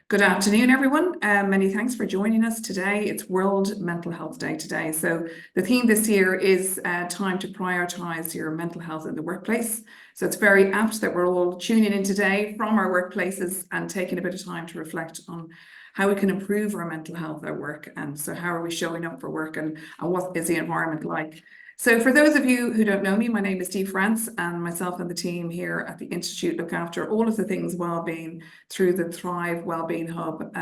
Good afternoon, everyone. Many thanks for joining us today. It's World Mental Health Day today. So the theme this year is time to prioritise your mental health in the workplace. So it's very apt that we're all tuning in today from our workplaces and taking a bit of time to reflect on how we can improve our mental health at work. And so how are we showing up for work and what is the environment like? So for those of you who don't know me, my name is Dee France, and myself and the team here at the Institute look after all of the things wellbeing through the Thrive Wellbeing Hub.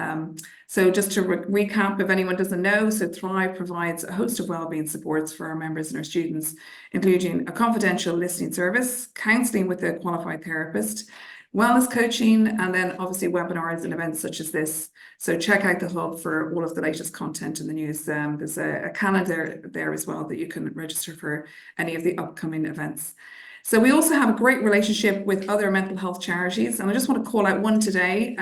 So just to recap, if anyone doesn't know, so Thrive provides a host of wellbeing supports for our members and our students, including a confidential listening service, counselling with a qualified therapist, wellness coaching, and then obviously webinars and events such as this. So check out the hub for all of the latest content in the news. There's a calendar there as well that you can register for any of the upcoming events. So we also have a great relationship with other mental health charities, and I just want to call out one today.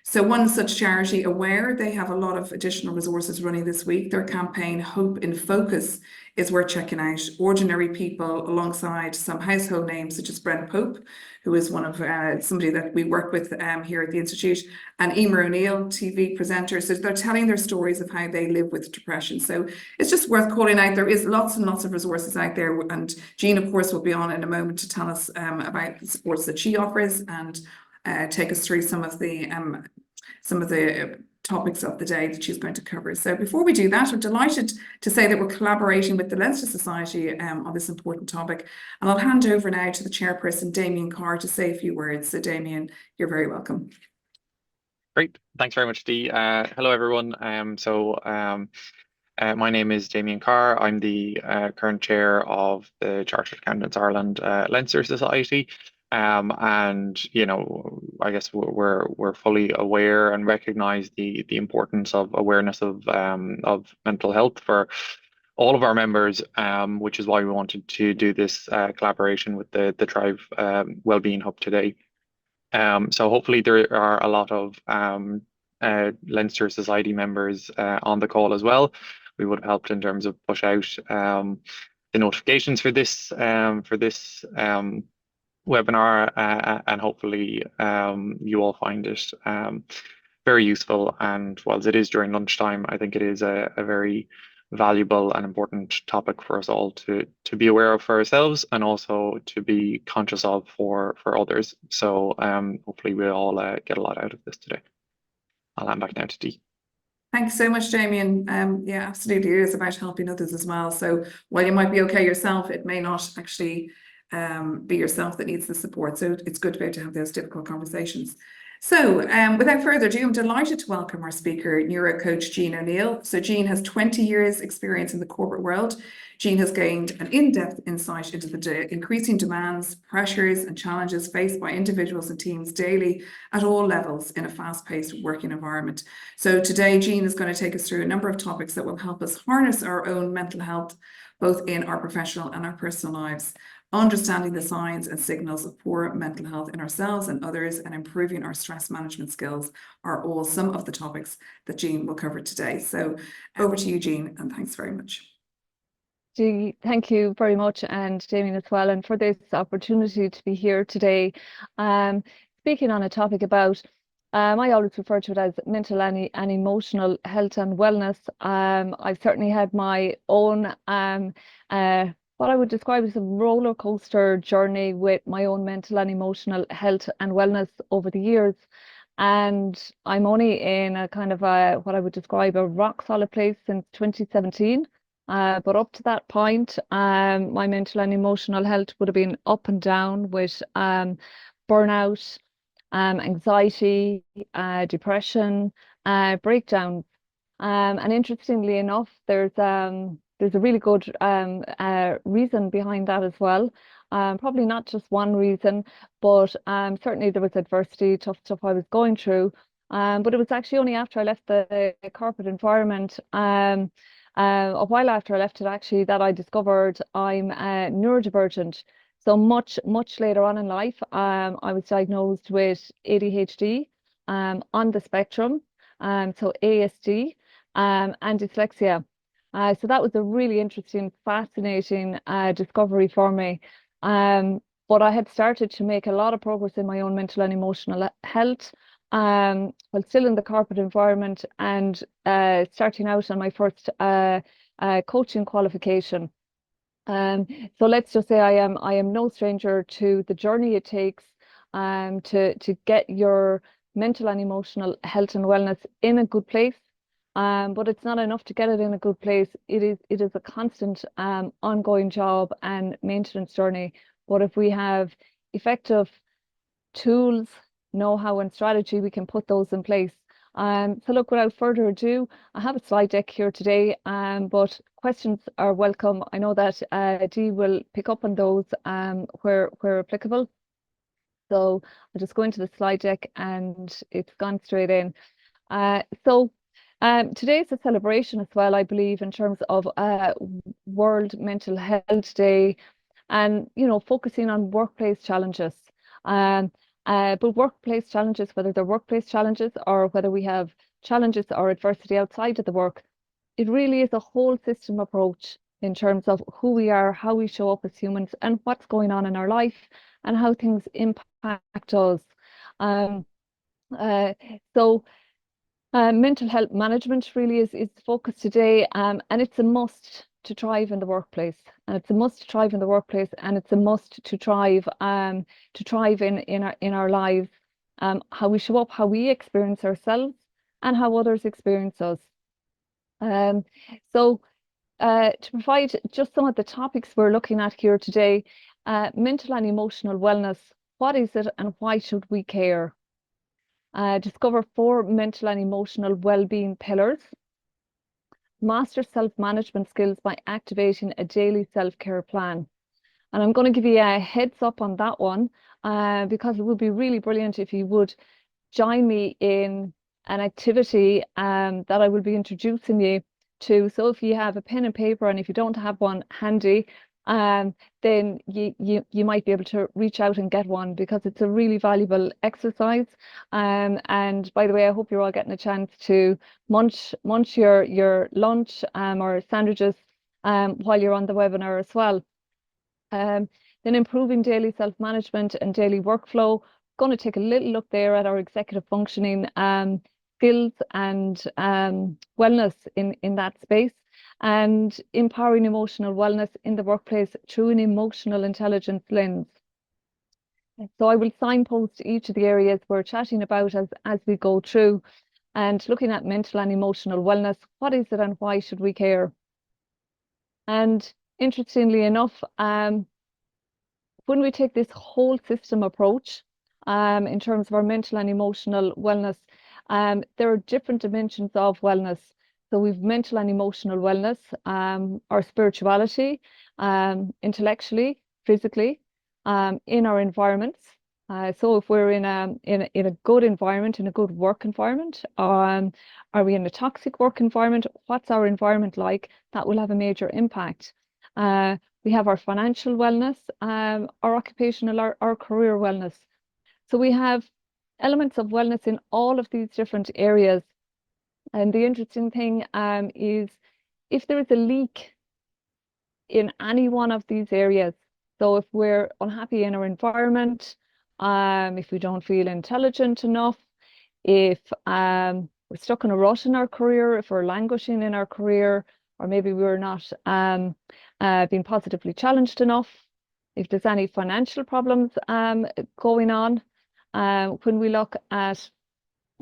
So one such charity, Aware, they have a lot of additional resources running this week. Their campaign, Hope in Focus, is worth checking out. Ordinary people alongside some household names such as Brent Pope, who is one of somebody that we work with here at the Institute, and Emer O'Neill, TV presenter. So they're telling their stories of how they live with depression. So it's just worth calling out. There is lots and lots of resources out there. And Jean, of course, will be on in a moment to tell us about the supports that she offers and take us through some of the topics of the day that she's going to cover. So before we do that, I'm delighted to say that we're collaborating with the Leinster Society on this important topic. And I'll hand over now to the chairperson, Damien Carr, to say a few words. So Damien, you're very welcome. Great. Thanks very much, Dee. Hello, everyone. My name is Damien Carr. I'm the current chair of the Chartered Accountants Ireland Leinster Society. And I guess we're fully aware and recognise the importance of awareness of mental health for all of our members, which is why we wanted to do this collaboration with the Thrive Wellbeing Hub today. So hopefully there are a lot of Leinster Society members on the call as well. We would have helped in terms of push out the notifications for this webinar, and hopefully you all find it very useful. And whilst it is during lunchtime, I think it is a very valuable and important topic for us all to be aware of for ourselves and also to be conscious of for others. So hopefully we all get a lot out of this today. I'll hand back now to Dee. Thanks so much, Damien. Yeah, absolutely. It is about helping others as well. So while you might be okay yourself, it may not actually be yourself that needs the support. So it's good to be able to have those difficult conversations. So without further ado, I'm delighted to welcome our speaker, Neuro-coach Jean O'Neill. So Jean has 20 years experience in the corporate world. Jean has gained an in-depth insight into the increasing demands, pressures and challenges faced by individuals and teams daily at all levels in a fast-paced working environment. So today, Jean is going to take us through a number of topics that will help us harness our own mental health, both in our professional and our personal lives. Understanding the signs and signals of poor mental health in ourselves and others, and improving our stress management skills are all some of the topics that Jean will cover today. So over to you, Jean, and thanks very much. Dee, thank you very much, and Damien as well, and for this opportunity to be here today. Speaking on a topic about, I always refer to it as mental and emotional health and wellness. I've certainly had my own what I would describe as a roller coaster journey with my own mental and emotional health and wellness over the years. And I'm only in a kind of what I would describe a rock solid place since 2017. But up to that point, my mental and emotional health would have been up and down with burnout, anxiety, depression, breakdown. And interestingly enough, there's a really good reason behind that as well. Probably not just one reason, but certainly there was adversity, tough stuff I was going through. But it was actually only after I left the corporate environment, a while after I left it actually, that I discovered I'm neurodivergent. So much later on in life, I was diagnosed with ADHD on the spectrum, so ASD, and dyslexia. So that was a really interesting, fascinating discovery for me. But I had started to make a lot of progress in my own mental and emotional health. while still in the corporate environment and starting out on my first coaching qualification. So let's just say I am no stranger to the journey it takes to get your mental and emotional health and wellness in a good place. But it's not enough to get it in a good place. It is a constant ongoing job and maintenance journey. But if we have effective tools, know-how and strategy, we can put those in place. So look, without further ado, I have a slide deck here today, but questions are welcome. I know that Dee will pick up on those where applicable. So I'll just go into the slide deck and it's gone straight in. Today is a celebration as well, I believe, in terms of World Mental Health Day, and focusing on workplace challenges. But workplace challenges, whether they're workplace challenges or whether we have challenges or adversity outside of the work, it really is a whole system approach in terms of who we are, how we show up as humans, and what's going on in our life and how things impact us. Mental health management really is the focus today, and it's a must to thrive in the workplace, and it's a must to thrive in the workplace, and it's a must to thrive in our lives, how we show up, how we experience ourselves, and how others experience us. To provide just some of the topics we're looking at here today, mental and emotional wellness. What is it, and why should we care? Discover 4 mental and emotional well-being pillars. Master self-management skills by activating a daily self-care plan. And I'm going to give you a heads up on that one because it would be really brilliant if you would join me in an activity that I will be introducing you to. So if you have a pen and paper, and if you don't have one handy, then you might be able to reach out and get one, because it's a really valuable exercise. And by the way, I hope you're all getting a chance to munch your lunch or sandwiches while you're on the webinar as well. Then improving daily self-management and daily workflow. Going to take a little look there at our executive functioning skills and wellness in that space, and empowering emotional wellness in the workplace through an emotional intelligence lens. So I will signpost each of the areas we're chatting about as we go through, and looking at mental and emotional wellness. What is it, and why should we care? And interestingly enough, when we take this whole system approach in terms of our mental and emotional wellness, there are different dimensions of wellness. So we've mental and emotional wellness, our spirituality, intellectually, physically, in our environments. So if we're in a good environment, in a good work environment, are we in a toxic work environment? What's our environment like? That will have a major impact. We have our financial wellness, our occupational, our career wellness. So we have elements of wellness in all of these different areas. And the interesting thing is, if there is a leak in any one of these areas, so if we're unhappy in our environment, if we don't feel intelligent enough, if we're stuck in a rut in our career, if we're languishing in our career, or maybe we're not being positively challenged enough, if there's any financial problems going on, when we look at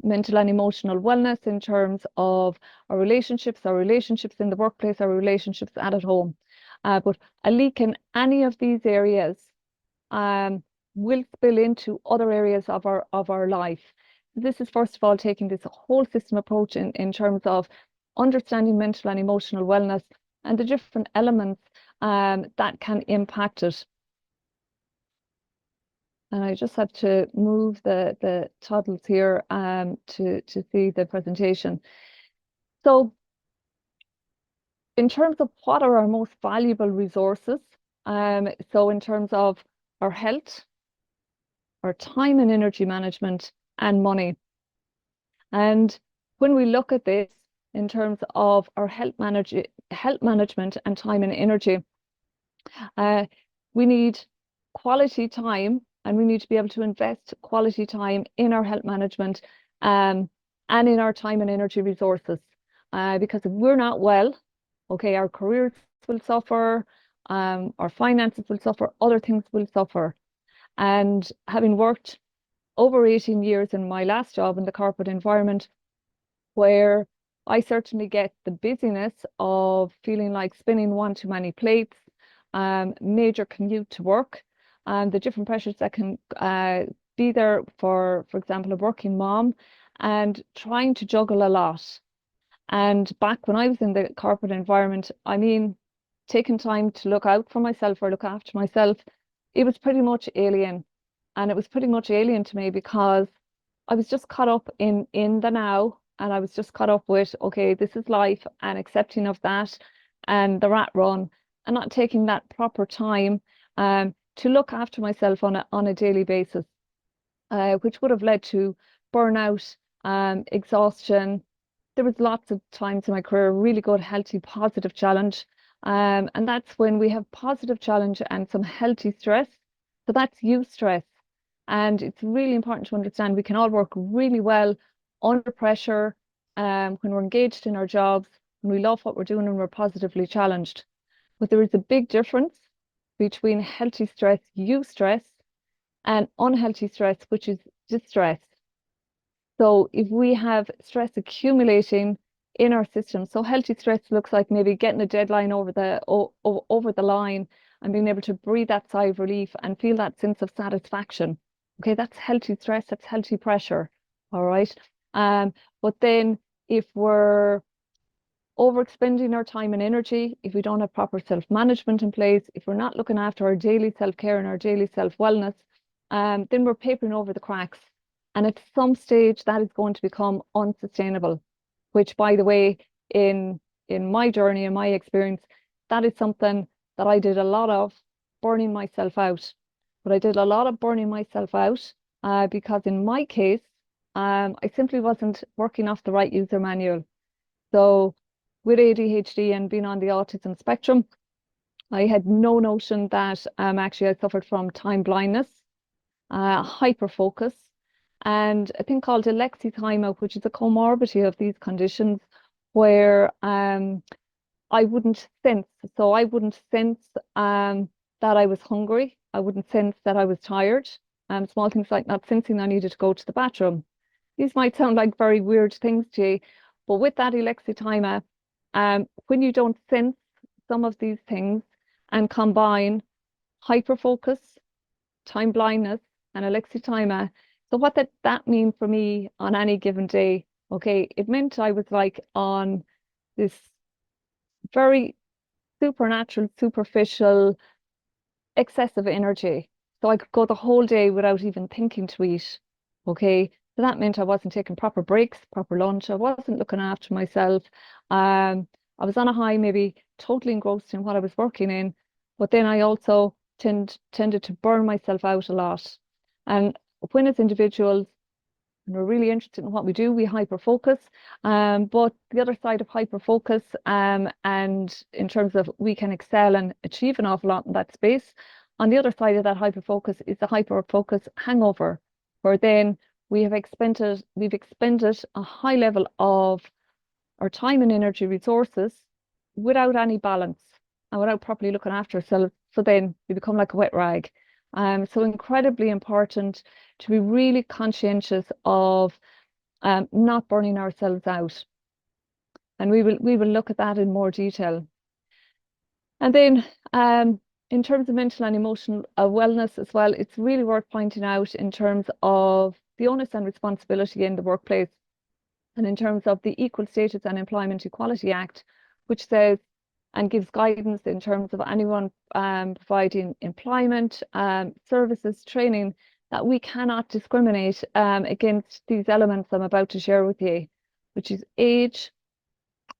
mental and emotional wellness in terms of our relationships in the workplace, our relationships at home. But a leak in any of these areas will spill into other areas of our life. This is, first of all, taking this whole system approach in terms of understanding mental and emotional wellness and the different elements that can impact it. And I just have to move the toddlers here to see the presentation. So in terms of what are our most valuable resources, so in terms of our health, our time and energy management, and money. And when we look at this in terms of our health management and time and energy, we need quality time and we need to be able to invest quality time in our health management and in our time and energy resources. Because if we're not well, okay, our careers will suffer, our finances will suffer, other things will suffer. And having worked over 18 years in my last job in the corporate environment, where I certainly get the busyness of feeling like spinning one too many plates, major commute to work, and the different pressures that can be there for example, a working mom, and trying to juggle a lot. And back when I was in the corporate environment, I mean, taking time to look out for myself or look after myself, it was pretty much alien. And it was pretty much alien to me because I was just caught up in the now, and I was just caught up with, okay, this is life, and accepting of that and the rat run, and not taking that proper time to look after myself on a daily basis, which would have led to burnout, exhaustion. There was lots of times in my career, really good, healthy, positive challenge. And that's when we have positive challenge and some healthy stress. So that's eustress. And it's really important to understand we can all work really well under pressure when we're engaged in our jobs, when we love what we're doing and we're positively challenged. But there is a big difference between healthy stress, eustress, and unhealthy stress, which is distress. So if we have stress accumulating in our system, so healthy stress looks like maybe getting a deadline over the line and being able to breathe that sigh of relief and feel that sense of satisfaction. Okay, that's healthy stress, that's healthy pressure. All right. But then if we're overexpending our time and energy, if we don't have proper self-management in place, if we're not looking after our daily self-care and our daily self-wellness, then we're papering over the cracks. And at some stage, that is going to become unsustainable, which, by the way, in my journey, in my experience, that is something that I did a lot of, burning myself out. But I did a lot of burning myself out because in my case, I simply wasn't working off the right user manual. So with ADHD and being on the autism spectrum, I had no notion that actually I suffered from time blindness, hyper focus, and a thing called alexithymia, which is a comorbidity of these conditions where I wouldn't sense. So I wouldn't sense that I was hungry. I wouldn't sense that I was tired. Small things like not sensing I needed to go to the bathroom. These might sound like very weird things to you, but with that alexithymia, when you don't sense some of these things and combine hyperfocus, time blindness, and alexithymia, so what that mean for me on any given day? Okay, it meant I was like on this very supernatural, superficial, excessive energy. So I could go the whole day without even thinking to eat. Okay, so that meant I wasn't taking proper breaks, proper lunch. I wasn't looking after myself. I was on a high, maybe totally engrossed in what I was working in, but then I also tended to burn myself out a lot. And when as individuals, and we're really interested in what we do, we hyper focus. But the other side of hyper focus, and in terms of we can excel and achieve an awful lot in that space. On the other side of that hyper focus is the hyper focus hangover, where then we've expended a high level of our time and energy resources without any balance and without properly looking after ourselves. So then we become like a wet rag. So incredibly important to be really conscientious of not burning ourselves out. And we will look at that in more detail. And then in terms of mental and emotional wellness as well, it's really worth pointing out in terms of the onus and responsibility in the workplace, and in terms of the Equal Status and Employment Equality Act, which says and gives guidance in terms of anyone providing employment, services, training, that we cannot discriminate against these elements I'm about to share with you, which is age,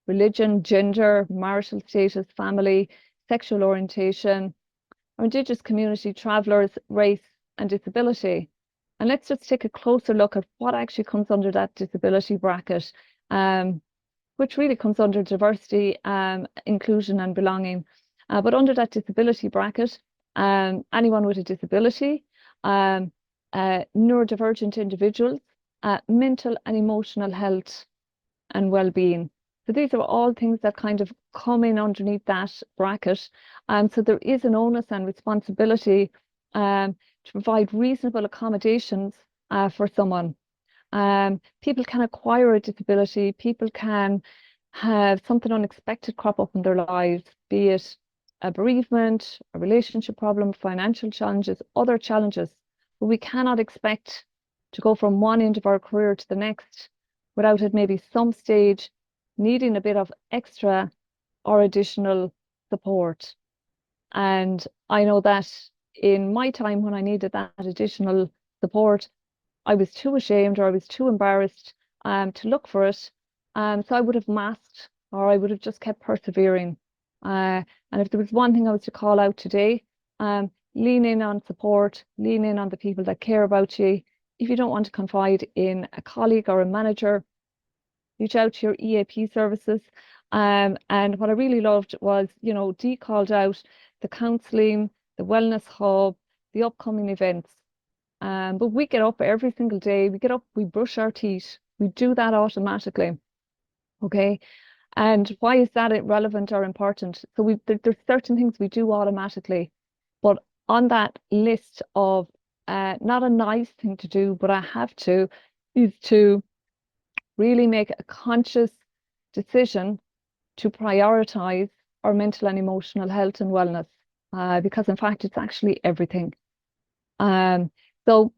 religion, gender, marital status, family, sexual orientation, our Indigenous community, travellers, race and disability. And let's just take a closer look at what actually comes under that disability bracket, which really comes under diversity, inclusion and belonging. But under that disability bracket, anyone with a disability, neurodivergent individuals, mental and emotional health and well-being. So these are all things that kind of come in underneath that bracket. So there is an onus and responsibility to provide reasonable accommodations for someone. People can acquire a disability, people can have something unexpected crop up in their lives, be it a bereavement, a relationship problem, financial challenges, other challenges. But we cannot expect to go from one end of our career to the next without at maybe some stage needing a bit of extra or additional support. And I know that in my time when I needed that additional support, I was too ashamed or I was too embarrassed to look for it. So I would have masked or I would have just kept persevering. And if there was one thing I was to call out today, lean in on support, lean in on the people that care about you. If you don't want to confide in a colleague or a manager, reach out to your EAP services. And what I really loved was, Dee called out the counselling, the wellness hub, the upcoming events. But we get up every single day, we get up, we brush our teeth, we do that automatically. Okay. And why is that relevant or important? So there's certain things we do automatically, but on that list of not a nice thing to do, but I have to, is to really make a conscious decision to prioritize our mental and emotional health and wellness, because in fact, it's actually everything. So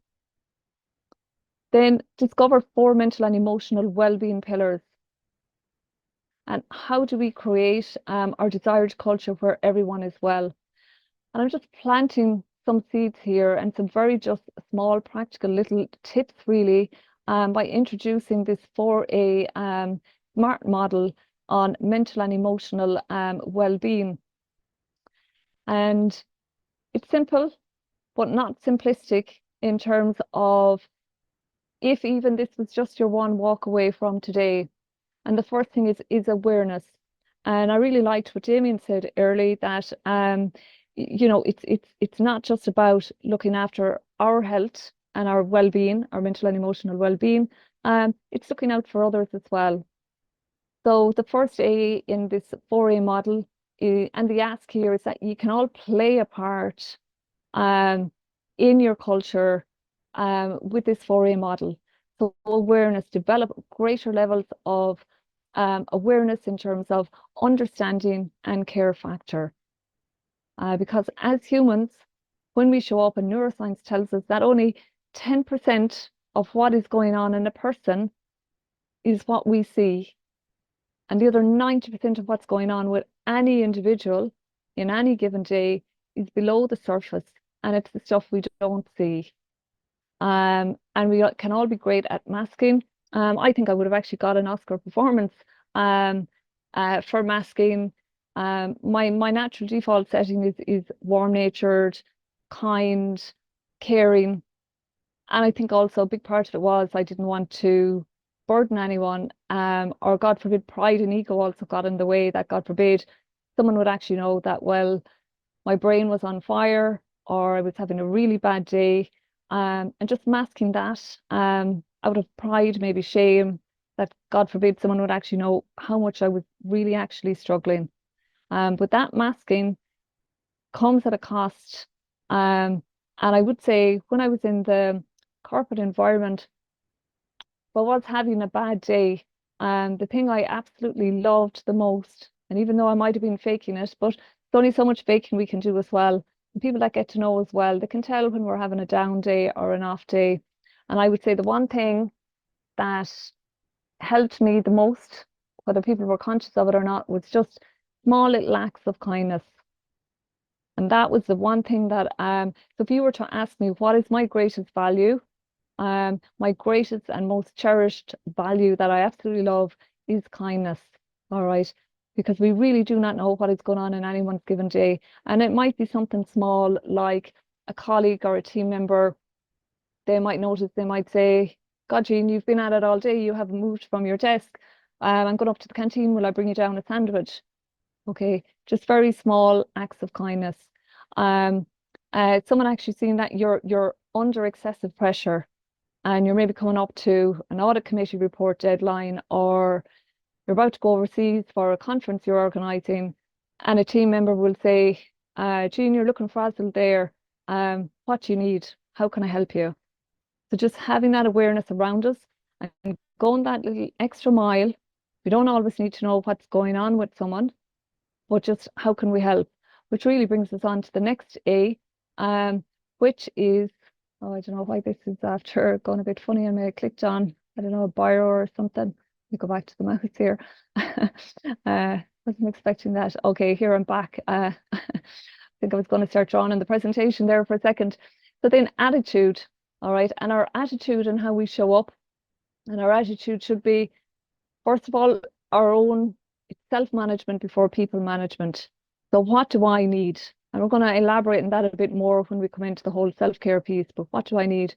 then discover 4 mental and emotional well-being pillars. And how do we create our desired culture where everyone is well? And I'm just planting some seeds here and some very just small practical little tips really by introducing this 4A SMART model on mental and emotional well-being. And it's simple, but not simplistic in terms of if even this was just your one walk away from today. And the first thing is awareness. And I really liked what Damien said early that it's not just about looking after our health and our well-being, our mental and emotional well-being. It's looking out for others as well. So the first A in this 4A model and the ask here is that you can all play a part in your culture with this 4A model. So awareness, develop greater levels of awareness in terms of understanding and care factor. Because as humans, when we show up, and neuroscience tells us that only 10% of what is going on in a person is what we see. And the other 90% of what's going on with any individual in any given day is below the surface, and it's the stuff we don't see. And we can all be great at masking. I think I would have actually got an Oscar performance for masking. My natural default setting is warm-natured, kind, caring. And I think also a big part of it was I didn't want to burden anyone, or God forbid, pride and ego also got in the way, that God forbid someone would actually know that, well, my brain was on fire or I was having a really bad day, and just masking that out of pride, maybe shame, that God forbid someone would actually know how much I was really actually struggling. But that masking comes at a cost. And I would say when I was in the corporate environment, but was having a bad day, the thing I absolutely loved the most, and even though I might have been faking it, but there's only so much faking we can do as well. And people that get to know as well, they can tell when we're having a down day or an off day. And I would say the one thing that helped me the most, whether people were conscious of it or not, was just small little acts of kindness. And that was the one thing that, so if you were to ask me what is my greatest value, my greatest and most cherished value that I absolutely love is kindness. All right. Because we really do not know what is going on in anyone's given day. And it might be something small like a colleague or a team member. They might notice, they might say, God, Jean, you've been at it all day. You haven't moved from your desk. I'm going up to the canteen. Will I bring you down a sandwich? Okay. Just very small acts of kindness. Someone actually seen that your under excessive pressure and you're maybe coming up to an audit committee report deadline, or you're about to go overseas for a conference you're organising, and a team member will say, Jean, you're looking frazzled there. What do you need? How can I help you? So just having that awareness around us and going that little extra mile. We don't always need to know what's going on with someone, but just how can we help? Which really brings us on to the next A, which is, oh, I don't know why this is after going a bit funny. I may have clicked on, I don't know, a bio or something. Let me go back to the mouse here. Wasn't expecting that. Okay, here I'm back. I think I was going to start drawing in the presentation there for a second. So then attitude, all right, and our attitude and how we show up. And our attitude should be, first of all, our own self-management before people management. So what do I need? And we're going to elaborate on that a bit more when we come into the whole self-care piece. But what do I need?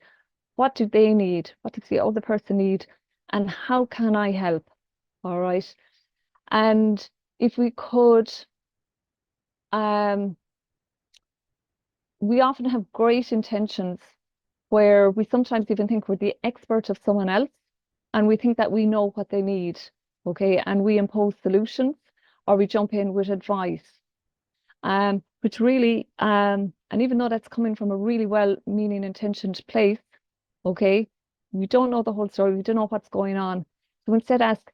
What do they need? What does the other person need? And how can I help? All right. And if we could, we often have great intentions where we sometimes even think we're the expert of someone else, and we think that we know what they need, okay? And we impose solutions, or we jump in with advice, which really, and even though that's coming from a really well-meaning, intentioned place, okay, we don't know the whole story, we don't know what's going on. So instead ask,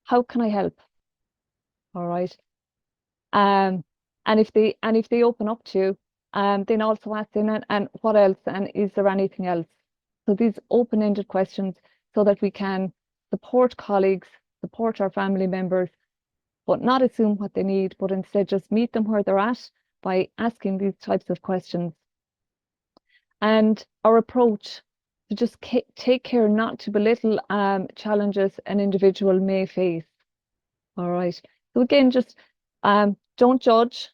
how can I help? All right. And if they open up to you, then also ask them, and what else? And is there anything else? So these open-ended questions, so that we can support colleagues, support our family members, but not assume what they need, but instead just meet them where they're at by asking these types of questions. And our approach to just take care not to belittle challenges an individual may face. All right. So again, just don't judge.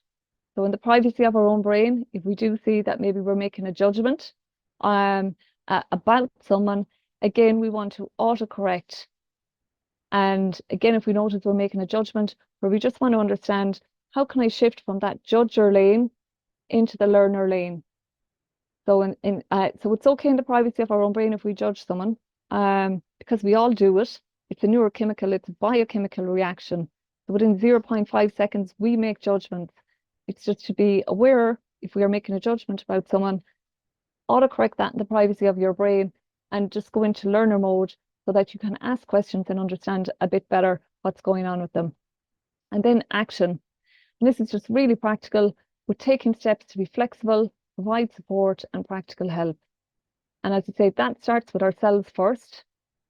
So in the privacy of our own brain, if we do see that maybe we're making a judgment about someone, again, we want to autocorrect. And again, if we notice we're making a judgment, where we just want to understand, how can I shift from that judger lane into the learner lane? So so it's okay in the privacy of our own brain if we judge someone, because we all do it. It's a neurochemical, it's a biochemical reaction. So within 0.5 seconds, we make judgments. It's just to be aware, if we are making a judgment about someone, autocorrect that in the privacy of your brain and just go into learner mode, so that you can ask questions and understand a bit better what's going on with them. And then action. And this is just really practical. We're taking steps to be flexible, provide support and practical help. And as I say, that starts with ourselves first.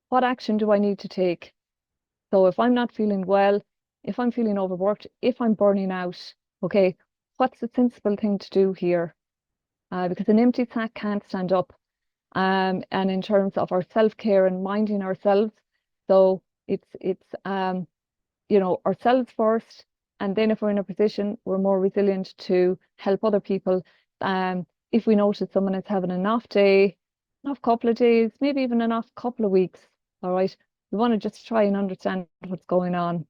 What action do I need to take? So if I'm not feeling well, if I'm feeling overworked, if I'm burning out, okay, what's the sensible thing to do here? Because an empty sack can't stand up. And in terms of our self-care and minding ourselves, so it's you know, ourselves first, and then if we're in a position, we're more resilient to help other people. If we notice someone is having an off day, an off couple of days, maybe even an off couple of weeks, all right, we want to just try and understand what's going on.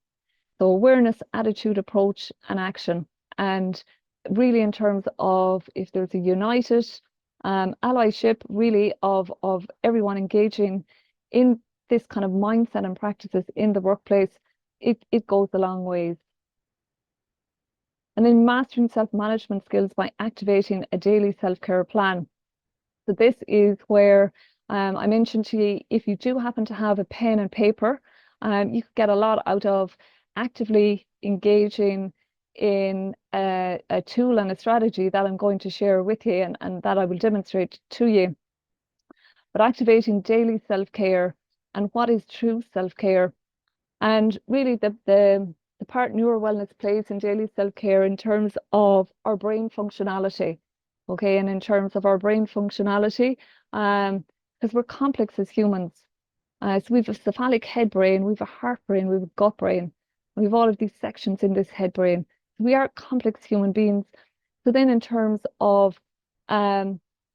So awareness, attitude, approach, and action. And really in terms of if there's a united allyship really of everyone engaging in this kind of mindset and practices in the workplace, it goes a long ways. And then mastering self-management skills by activating a daily self-care plan. So this is where I mentioned to you, if you do happen to have a pen and paper, you could get a lot out of actively engaging in a tool and a strategy that I'm going to share with you and that I will demonstrate to you. But activating daily self-care, and what is true self-care, and really the part neuro-wellness plays in daily self-care in terms of our brain functionality, okay, and in terms of our brain functionality, because we're complex as humans. So we have a cephalic head brain, we have a heart brain, we have a gut brain, we have all of these sections in this head brain. We are complex human beings. So then in terms of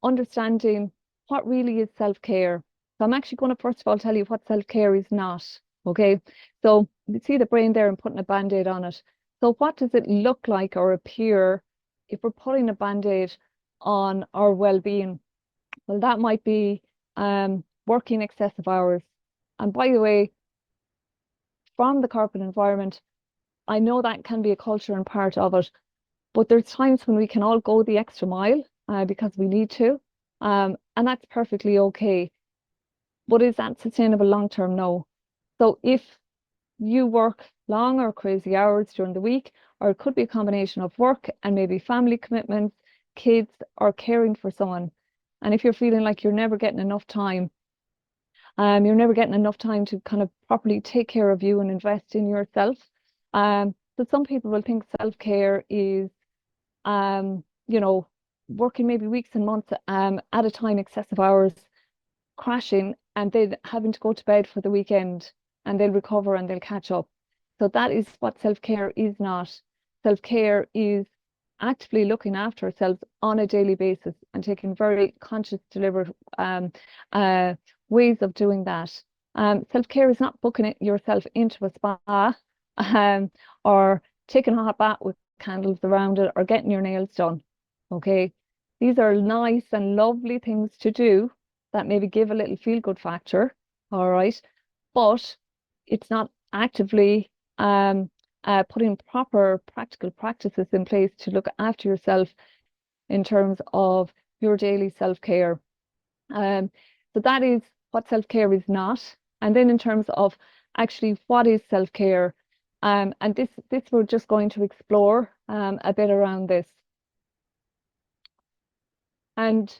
understanding what really is self-care, so I'm actually going to first of all tell you what self-care is not, okay? So you see the brain there and putting a Band-Aid on it. So what does it look like or appear if we're putting a Band-Aid on our well-being? Well, that might be working excessive hours. And by the way, from the corporate environment, I know that can be a culture and part of it, but there's times when we can all go the extra mile because we need to, and that's perfectly okay. But is that sustainable long term? No. So if you work long or crazy hours during the week, or it could be a combination of work and maybe family commitments, kids, or caring for someone, and if you're feeling like you're never getting enough time, to kind of properly take care of you and invest in yourself. So some people will think self-care is, you know, working maybe weeks and months at a time, excessive hours, crashing, and then having to go to bed for the weekend, and they'll recover and they'll catch up. So that is what self-care is not. Self-care is actively looking after ourselves on a daily basis and taking very conscious, deliberate ways of doing that. Self-care is not booking yourself into a spa or taking a hot bath with candles around it or getting your nails done. Okay, these are nice and lovely things to do that maybe give a little feel-good factor, all right, but it's not actively putting proper practical practices in place to look after yourself in terms of your daily self-care. So that is what self-care is not. And then in terms of actually what is self-care, and this we're just going to explore a bit around this. And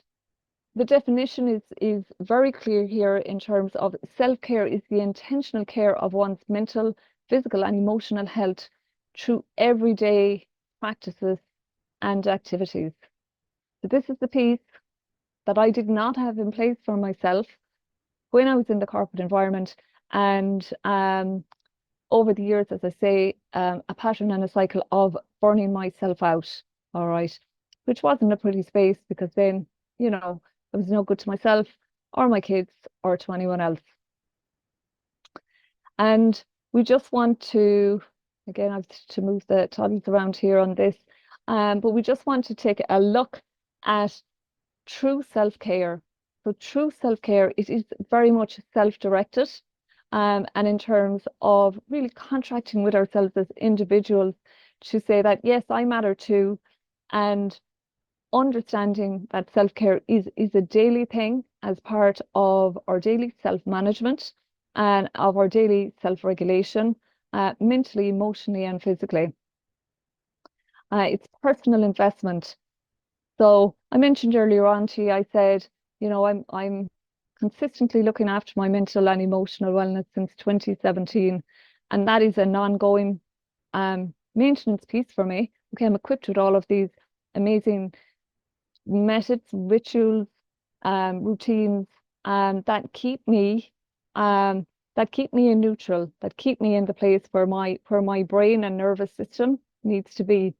the definition is very clear here in terms of self-care is the intentional care of one's mental, physical, and emotional health through everyday practices and activities. So this is the piece that I did not have in place for myself when I was in the corporate environment, and over the years, as I say, a pattern and a cycle of burning myself out, all right, which wasn't a pretty space because then, you know, it was no good to myself or my kids or to anyone else. And we just want to, again, I have to move the toddlers around here on this, but we just want to take a look at true self-care. So true self-care, it is very much self-directed, and in terms of really contracting with ourselves as individuals to say that, yes, I matter too, and understanding that self-care is a daily thing as part of our daily self-management and of our daily self-regulation, mentally, emotionally, and physically. It's personal investment. So I mentioned earlier on to you, I said, you know, I'm consistently looking after my mental and emotional wellness since 2017, and that is an ongoing maintenance piece for me. Okay, I'm equipped with all of these amazing methods, rituals, routines that keep me in neutral, that keep me in the place where my brain and nervous system needs to be.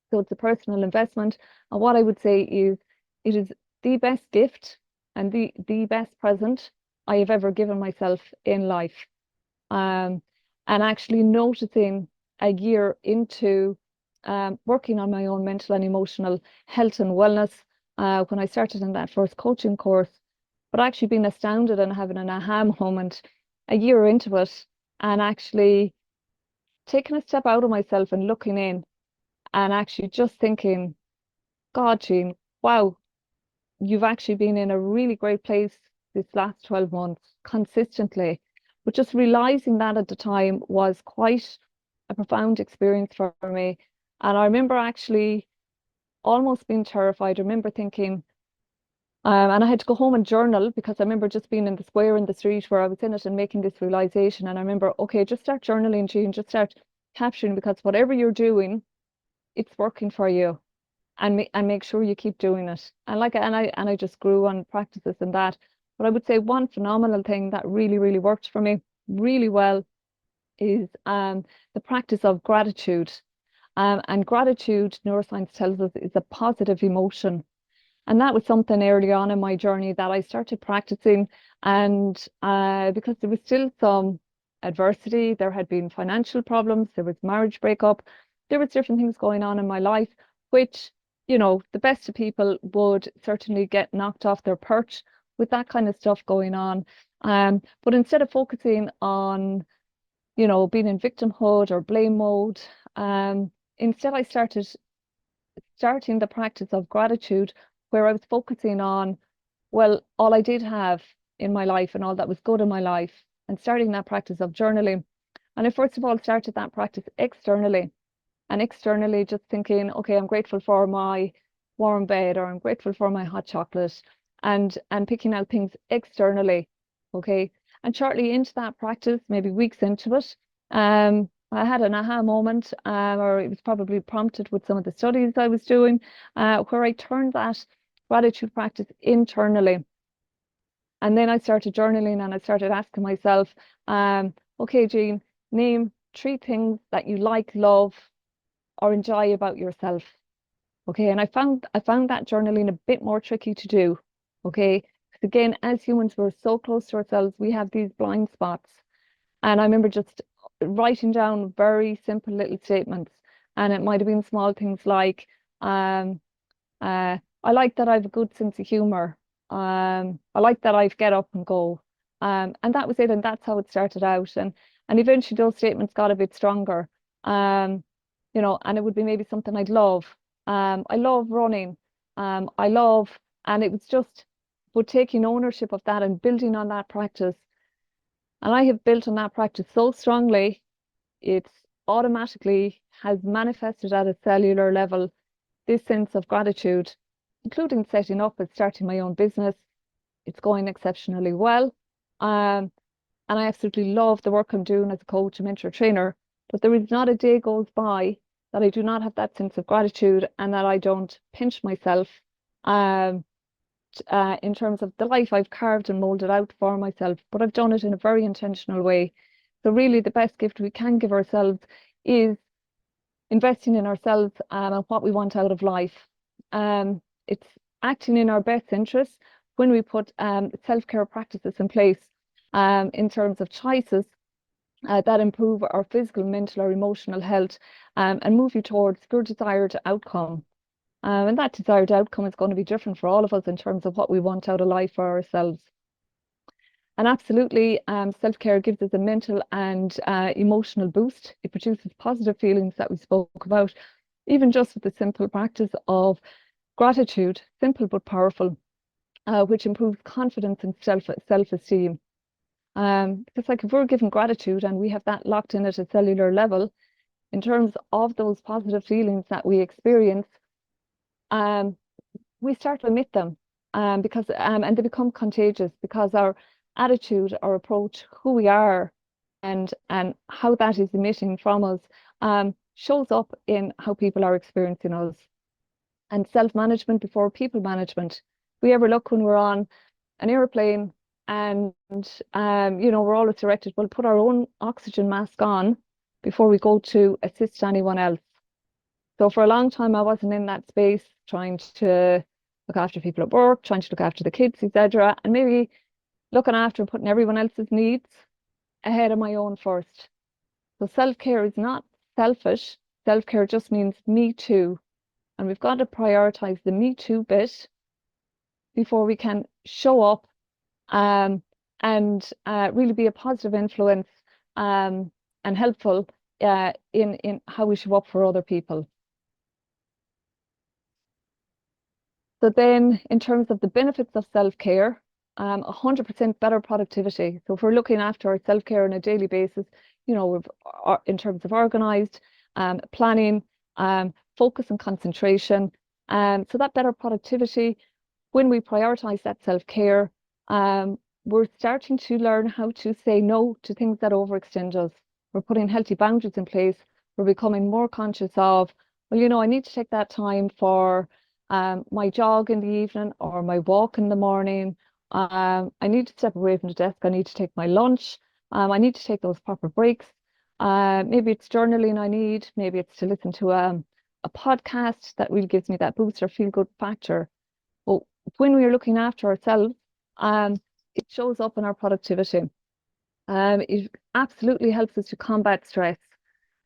So it's a personal investment, and what I would say is it is the best gift and the best present I have ever given myself in life. And actually noticing a year into working on my own mental and emotional health and wellness when I started in that first coaching course, but actually being astounded and having an aha moment a year into it, and actually taking a step out of myself and looking in and actually just thinking, God, Jean, wow, you've actually been in a really great place this last 12 months consistently. But just realizing that at the time was quite a profound experience for me. And I remember actually almost being terrified. I remember thinking, and I had to go home and journal because I remember just being in the square in the street where I was in it and making this realization. And I remember, okay, just start journaling, Jean, just start capturing, because whatever you're doing, it's working for you, and make sure you keep doing it. And I just grew on practices and that. But I would say one phenomenal thing that really worked for me really well is the practice of gratitude. And gratitude, neuroscience tells us, is a positive emotion. And that was something early on in my journey that I started practicing. And because there was still some adversity, there had been financial problems, there was marriage breakup, there was different things going on in my life, which, you know, the best of people would certainly get knocked off their perch with that kind of stuff going on. But instead of focusing on, you know, being in victimhood or blame mode, instead I starting the practice of gratitude, where I was focusing on, well, all I did have in my life and all that was good in my life, and starting that practice of journaling. And I first of all started that practice externally, and externally just thinking, okay, I'm grateful for my warm bed, or I'm grateful for my hot chocolate, and picking out things externally. Okay. And shortly into that practice, maybe weeks into it, I had an aha moment, or it was probably prompted with some of the studies I was doing, where I turned that gratitude practice internally. And then I started journaling, and I started asking myself, okay, Jean, name 3 things that you like, love, or enjoy about yourself. Okay. And I found that journaling a bit more tricky to do. Okay. Because again, as humans, we're so close to ourselves, we have these blind spots. And I remember just writing down very simple little statements. And it might have been small things like, I like that I have a good sense of humor. I like that I get up and go. And that was it. And that's how it started out. And eventually those statements got a bit stronger. You know, and it would be maybe something I'd love. I love running. I love, and it was just, but taking ownership of that and building on that practice. And I have built on that practice so strongly, it's automatically has manifested at a cellular level this sense of gratitude, including setting up and starting my own business. It's going exceptionally well. And I absolutely love the work I'm doing as a coach and mentor trainer. But there is not a day goes by that I do not have that sense of gratitude, and that I don't pinch myself in terms of the life I've carved and molded out for myself. But I've done it in a very intentional way. So really the best gift we can give ourselves is investing in ourselves and what we want out of life. It's acting in our best interests when we put self-care practices in place in terms of choices that improve our physical, mental, or emotional health and move you towards your desired outcome. And that desired outcome is going to be different for all of us in terms of what we want out of life for ourselves. And absolutely, self-care gives us a mental and emotional boost. It produces positive feelings that we spoke about, even just with the simple practice of gratitude, simple but powerful, which improves confidence and self-esteem. Because like if we're given gratitude and we have that locked in at a cellular level, in terms of those positive feelings that we experience, we start to emit them because and they become contagious, because our attitude, our approach, who we are, and how that is emitting from us shows up in how people are experiencing us. And self-management before people management. We ever look when we're on an airplane and you know, we're always directed, we'll put our own oxygen mask on before we go to assist anyone else. So for a long time, I wasn't in that space, trying to look after people at work, trying to look after the kids, etc., and maybe looking after and putting everyone else's needs ahead of my own first. So self-care is not selfish. Self-care just means me too. And we've got to prioritize the me too bit before we can show up and really be a positive influence and helpful in how we show up for other people. So then in terms of the benefits of self-care, 100% better productivity. So if we're looking after our self-care on a daily basis, you know, we've, in terms of organized planning, focus and concentration. So that better productivity, when we prioritize that self-care, we're starting to learn how to say no to things that overextend us. We're putting healthy boundaries in place. We're becoming more conscious of, well, you know, I need to take that time for my jog in the evening or my walk in the morning. I need to step away from the desk. I need to take my lunch. I need to take those proper breaks. Maybe it's journaling I need. Maybe it's to listen to a podcast that really gives me that boost or feel good factor. But when we're looking after ourselves, it shows up in our productivity. It absolutely helps us to combat stress,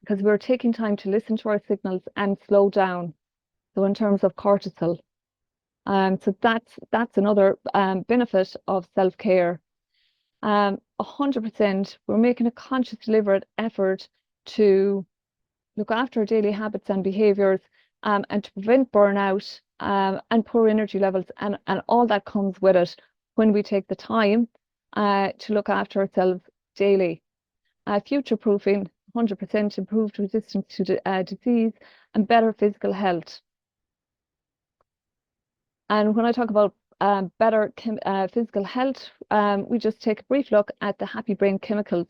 because we're taking time to listen to our signals and slow down. So in terms of cortisol. So that's another benefit of self-care. 100%, we're making a conscious, deliberate effort to look after our daily habits and behaviors, and to prevent burnout and poor energy levels, and all that comes with it when we take the time to look after ourselves daily. Future-proofing, 100% improved resistance to disease and better physical health. And when I talk about better physical health, we just take a brief look at the happy brain chemicals.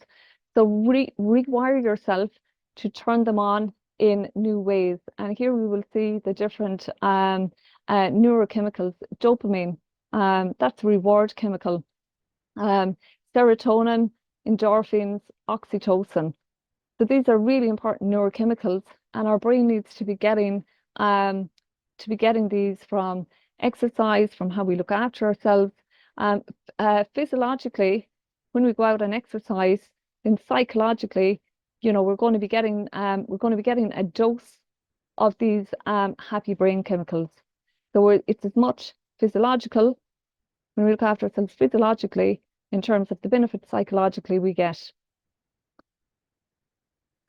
So rewire yourself to turn them on in new ways. And here we will see the different neurochemicals. Dopamine, that's a reward chemical. Serotonin, endorphins, oxytocin. So these are really important neurochemicals, and our brain needs to be getting these from exercise, from how we look after ourselves. Physiologically, when we go out and exercise, then psychologically, we're going to be getting a dose of these happy brain chemicals. So it's as much physiological when we look after ourselves physiologically in terms of the benefits psychologically we get.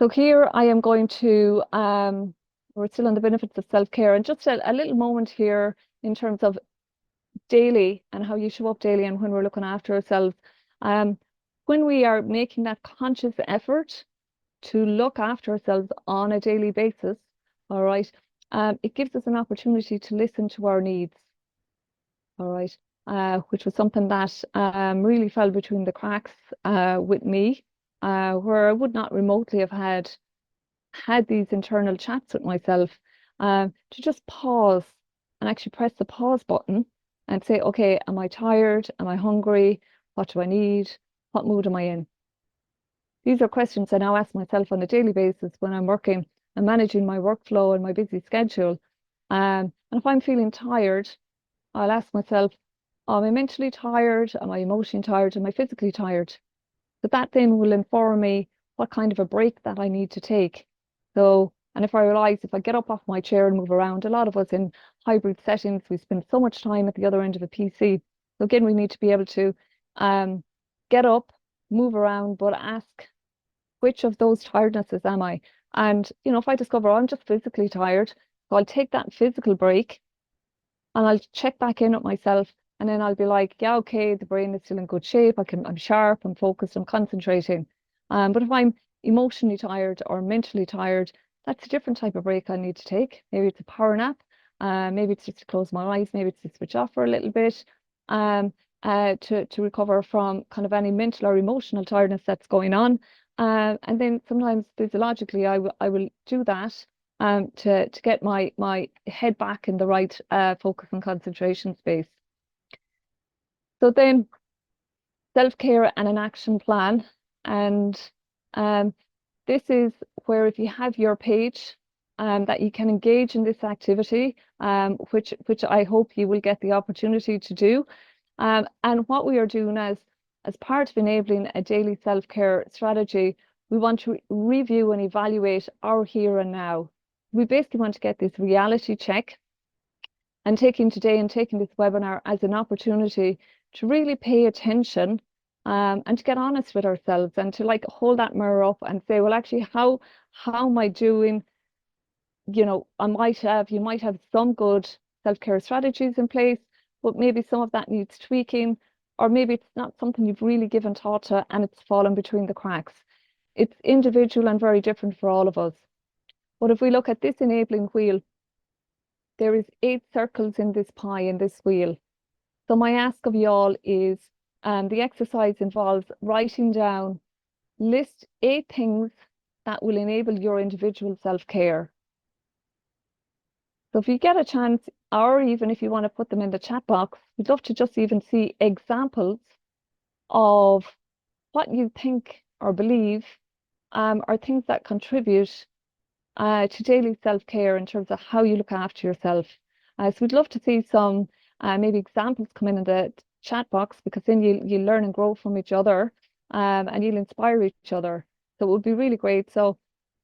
So here I am going to, we're still on the benefits of self-care, and just a little moment here in terms of daily and how you show up daily and when we're looking after ourselves. When we are making that conscious effort to look after ourselves on a daily basis, all right, it gives us an opportunity to listen to our needs, all right, which was something that really fell between the cracks with me, where I would not remotely have had these internal chats with myself, to just pause and actually press the pause button and say, okay, am I tired? Am I hungry? What do I need? What mood am I in? These are questions I now ask myself on a daily basis when I'm working and managing my workflow and my busy schedule. And if I'm feeling tired, I'll ask myself, am I mentally tired? Am I emotionally tired? Am I physically tired? So that then will inform me what kind of a break that I need to take. So, and if I realize if I get up off my chair and move around, a lot of us in hybrid settings, we spend so much time at the other end of a PC. So again, we need to be able to get up, move around, but ask, which of those tirednesses am I? And, if I discover I'm just physically tired, so I'll take that physical break and I'll check back in with myself, and then I'll be like, yeah, okay, the brain is still in good shape. I'm sharp, I'm focused, I'm concentrating. But if I'm emotionally tired or mentally tired, that's a different type of break I need to take. Maybe it's a power nap. Maybe it's just to close my eyes. Maybe it's to switch off for a little bit, to recover from kind of any mental or emotional tiredness that's going on. And then sometimes physiologically, I will do that to get my head back in the right focus and concentration space. So then self-care and an action plan. And this is where, if you have your page, that you can engage in this activity, which I hope you will get the opportunity to do. And what we are doing as part of enabling a daily self-care strategy, we want to review and evaluate our here and now. We basically want to get this reality check, and taking this webinar as an opportunity to really pay attention, and to get honest with ourselves, and to hold that mirror up and say, well, actually, how am I doing? You might have some good self-care strategies in place, but maybe some of that needs tweaking, or maybe it's not something you've really given thought to and it's fallen between the cracks. It's individual and very different for all of us. But if we look at this enabling wheel, there is 8 circles in this pie, in this wheel. So my ask of you all is, the exercise involves writing down, list 8 things that will enable your individual self-care. So if you get a chance, or even if you want to put them in the chat box, we'd love to just even see examples of what you think or believe are things that contribute to daily self-care in terms of how you look after yourself. So we'd love to see some maybe examples come in the chat box, because then you learn and grow from each other, and you'll inspire each other. So it would be really great. So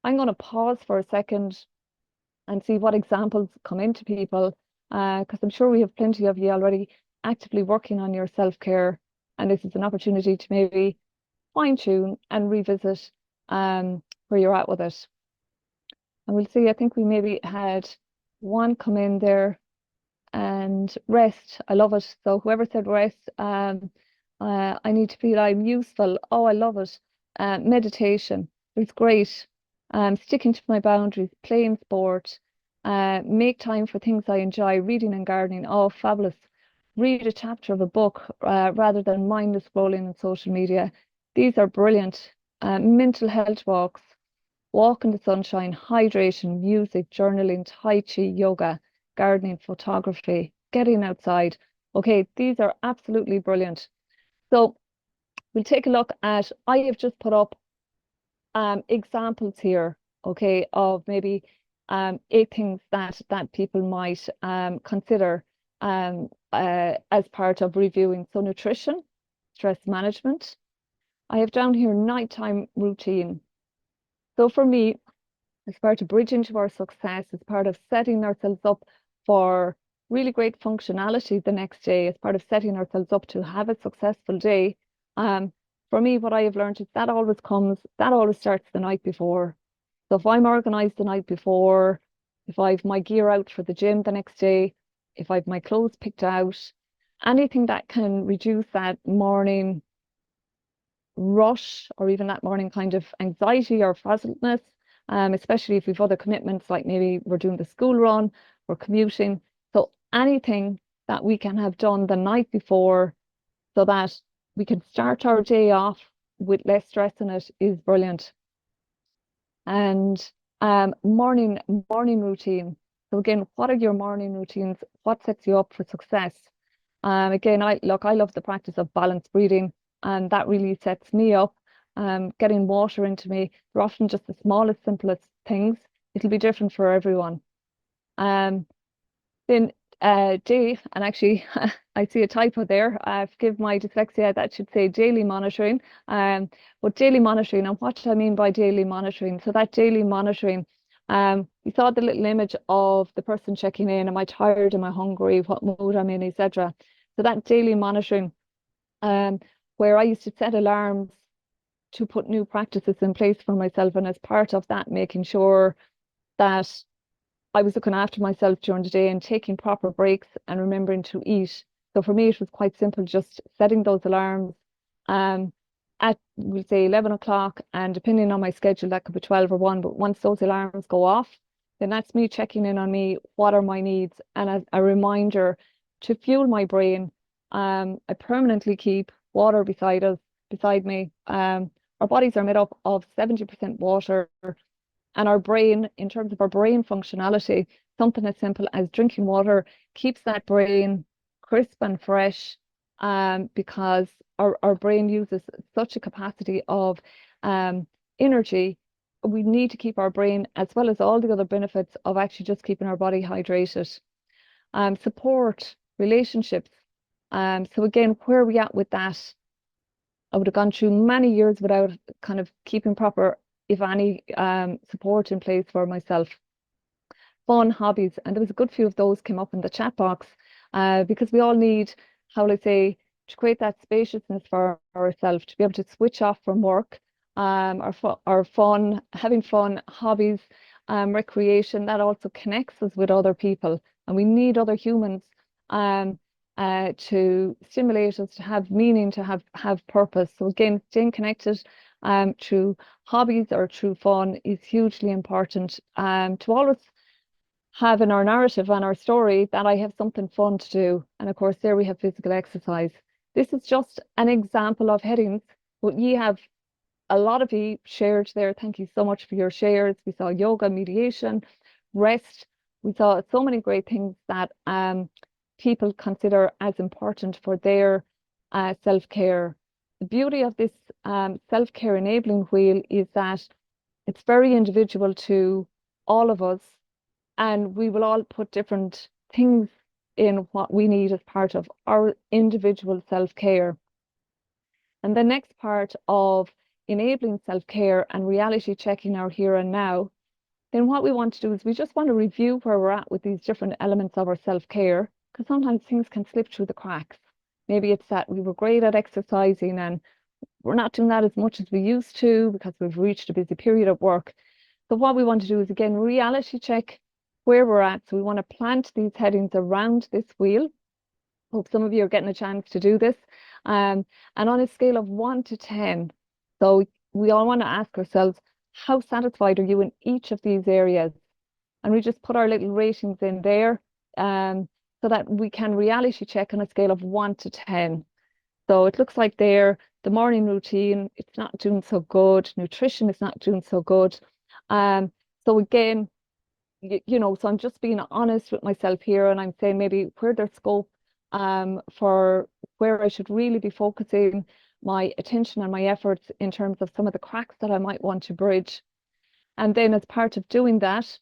I'm going to pause for a second and see what examples come into people, because I'm sure we have plenty of you already actively working on your self-care, and this is an opportunity to maybe fine-tune and revisit where you're at with it. And we'll see, I think we maybe had one come in there, and rest. I love it. So whoever said rest, I need to feel I'm useful. Oh, I love it. Meditation, it's great. Sticking to my boundaries, playing sport, make time for things I enjoy, reading and gardening. Oh, fabulous. Read a chapter of a book rather than mindless scrolling on social media. These are brilliant. Mental health walks, walk in the sunshine, hydration, music, journaling, tai chi, yoga, gardening, photography, getting outside. Okay, these are absolutely brilliant. So we'll take a look at, I have just put up examples here, okay, of maybe 8 things that people might consider as part of reviewing. So nutrition, stress management. I have down here nighttime routine. So for me, as part of bridging to our success, as part of setting ourselves up for really great functionality the next day, as part of setting ourselves up to have a successful day, for me, what I have learned is that always starts the night before. So if I'm organized the night before, if I've my gear out for the gym the next day, if I've my clothes picked out, anything that can reduce that morning rush or even that morning kind of anxiety or frazzledness, especially if we've other commitments, like maybe we're doing the school run, we're commuting. So anything that we can have done the night before so that we can start our day off with less stress in it is brilliant. And morning routine. So again, what are your morning routines? What sets you up for success? Again, I love the practice of balanced breathing, and that really sets me up. Getting water into me, they're often just the smallest, simplest things. It'll be different for everyone. Then day, and actually I see a typo there. Forgive my dyslexia, that should say daily monitoring. But daily monitoring, and what do I mean by daily monitoring? So that daily monitoring, we saw the little image of the person checking in, am I tired, am I hungry, what mood I'm in, etc. So that daily monitoring, where I used to set alarms to put new practices in place for myself, and as part of that, making sure that I was looking after myself during the day and taking proper breaks and remembering to eat. So for me, it was quite simple, just setting those alarms at, we'll say, 11 o'clock, and depending on my schedule, that could be 12 or 1. But once those alarms go off, then that's me checking in on me. What are my needs? And as a reminder to fuel my brain, I permanently keep water beside me. Our bodies are made up of 70% water, and our brain, in terms of our brain functionality, something as simple as drinking water keeps that brain crisp and fresh, because our brain uses such a capacity of energy. We need to keep our brain, as well as all the other benefits of actually just keeping our body hydrated. Support, relationships. So again, where are we at with that? I would have gone through many years without kind of keeping proper, if any, support in place for myself. Fun, hobbies, and there was a good few of those came up in the chat box, because we all need, how will I say, to create that spaciousness for ourselves, to be able to switch off from work, our fun, having fun, hobbies, recreation, that also connects us with other people, and we need other humans to stimulate us, to have meaning, to have purpose. So again, staying connected through hobbies or through fun is hugely important, to always have in our narrative and our story that I have something fun to do. And of course, there we have physical exercise. This is just an example of headings, but you have a lot of you shared there. Thank you so much for your shares. We saw yoga, mediation, rest. We saw so many great things that people consider as important for their self-care. The beauty of this self-care enabling wheel is that it's very individual to all of us, and we will all put different things in what we need as part of our individual self-care. And the next part of enabling self-care and reality checking our here and now then what we want to do is we just want to review where we're at with these different elements of our self-care, because sometimes things can slip through the cracks. Maybe it's that we were great at exercising and we're not doing that as much as we used to because we've reached a busy period at work. So what we want to do is, again, reality check where we're at. So we want to plant these headings around this wheel. Hope some of you are getting a chance to do this. And on a scale of 1 to 10, so we all want to ask ourselves, how satisfied are you in each of these areas? And we just put our little ratings in there so that we can reality check on a scale of 1 to 10. So it looks like there, the morning routine, it's not doing so good. Nutrition is not doing so good. So again, so I'm just being honest with myself here, and I'm saying maybe where there's scope for where I should really be focusing my attention and my efforts in terms of some of the cracks that I might want to bridge. And then as part of doing that,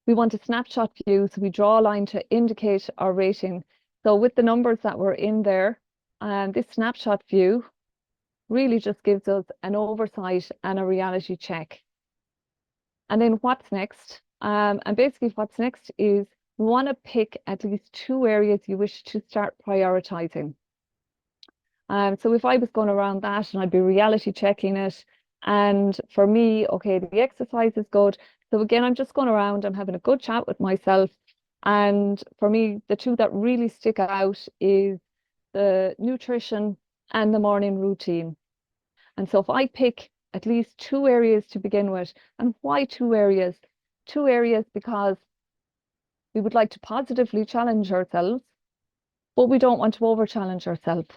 we want a snapshot view. So we draw a line to indicate our rating. So with the numbers that were in there, this snapshot view really just gives us an oversight and a reality check. And then what's next? And basically what's next is we want to pick at least 2 areas you wish to start prioritizing. So if I was going around that and I'd be reality checking it, and for me, okay, the exercise is good. So again, I'm just going around, I'm having a good chat with myself. And for me, the 2 that really stick out is the nutrition and the morning routine. And so if I pick at least 2 areas to begin with, and why 2 areas? 2 areas because we would like to positively challenge ourselves, but we don't want to over-challenge ourselves.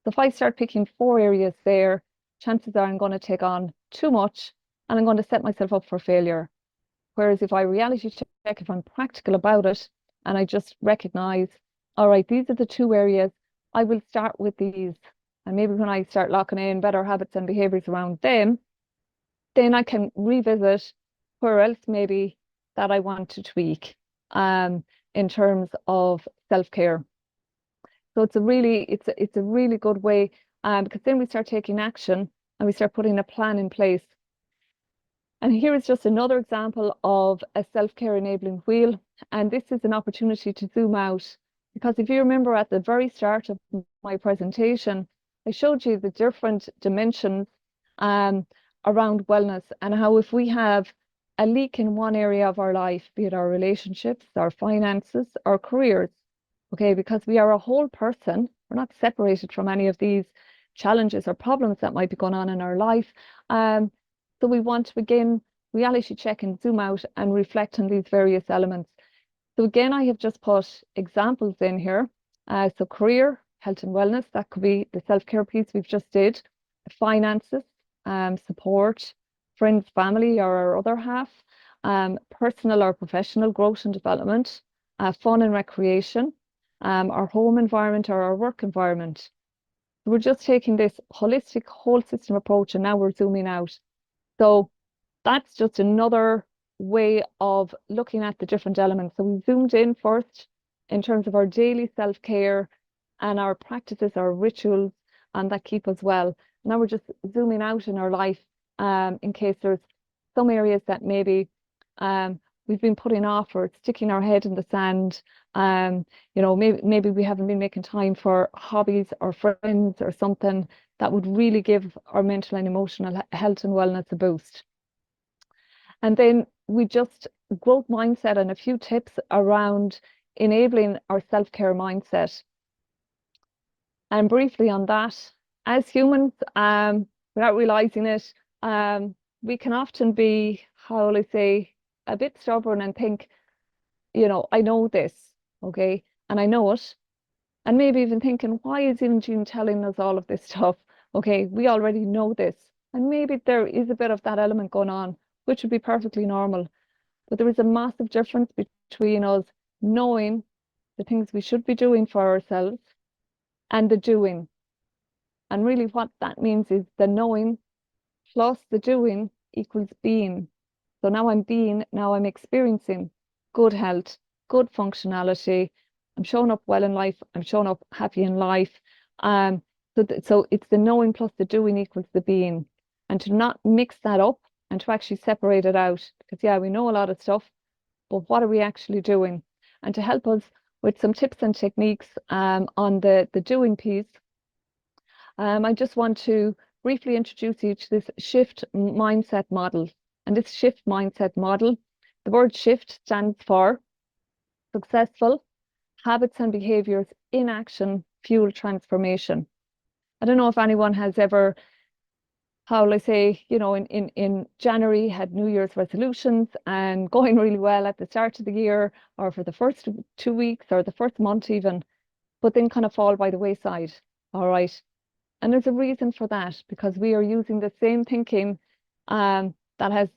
So if I start picking 4 areas there, chances are I'm going to take on too much and I'm going to set myself up for failure. Whereas if I reality check, if I'm practical about it, and I just recognize, all right, these are the 2 areas, I will start with these. And maybe when I start locking in better habits and behaviors around them, then I can revisit where else maybe that I want to tweak in terms of self-care. So it's a really good way because then we start taking action and we start putting a plan in place. And here is just another example of a self-care enabling wheel. And this is an opportunity to zoom out, because if you remember at the very start of my presentation, I showed you the different dimensions around wellness, and how if we have a leak in one area of our life, be it our relationships, our finances, our careers, okay, because we are a whole person, we're not separated from any of these challenges or problems that might be going on in our life. So we want to again reality check and zoom out and reflect on these various elements. So again, I have just put examples in here. So career, health and wellness, that could be the self-care piece we've just did, finances, support, friends, family, or our other half, personal or professional growth and development, fun and recreation, our home environment or our work environment. We're just taking this holistic whole system approach, and now we're zooming out. So that's just another way of looking at the different elements. So we zoomed in first in terms of our daily self-care and our practices, our rituals, and that keep us well. Now we're just zooming out in our life in case there's some areas that maybe we've been putting off or sticking our head in the sand. Maybe we haven't been making time for hobbies or friends or something that would really give our mental and emotional health and wellness a boost. And then we just growth mindset and a few tips around enabling our self-care mindset. And briefly on that, as humans, without realizing it, we can often be, how will I say, a bit stubborn and think, I know this, okay, and I know it. And maybe even thinking, why is even Jean telling us all of this stuff? Okay, we already know this. And maybe there is a bit of that element going on, which would be perfectly normal. But there is a massive difference between us knowing the things we should be doing for ourselves and the doing. And really what that means is the knowing plus the doing equals being. So now I'm being, now I'm experiencing good health, good functionality. I'm showing up well in life. I'm showing up happy in life. So it's the knowing plus the doing equals the being. And to not mix that up and to actually separate it out. Because yeah, we know a lot of stuff, but what are we actually doing? And to help us with some tips and techniques on the doing piece, I just want to briefly introduce you to this shift mindset model. And this shift mindset model, the word shift stands for successful habits and behaviors in action fuel transformation. I don't know if anyone has ever, how will I say, you know, in January had New Year's resolutions and going really well at the start of the year or for the first 2 weeks or the first month even, but then kind of fall by the wayside. All right. And there's a reason for that, because we are using the same thinking that has,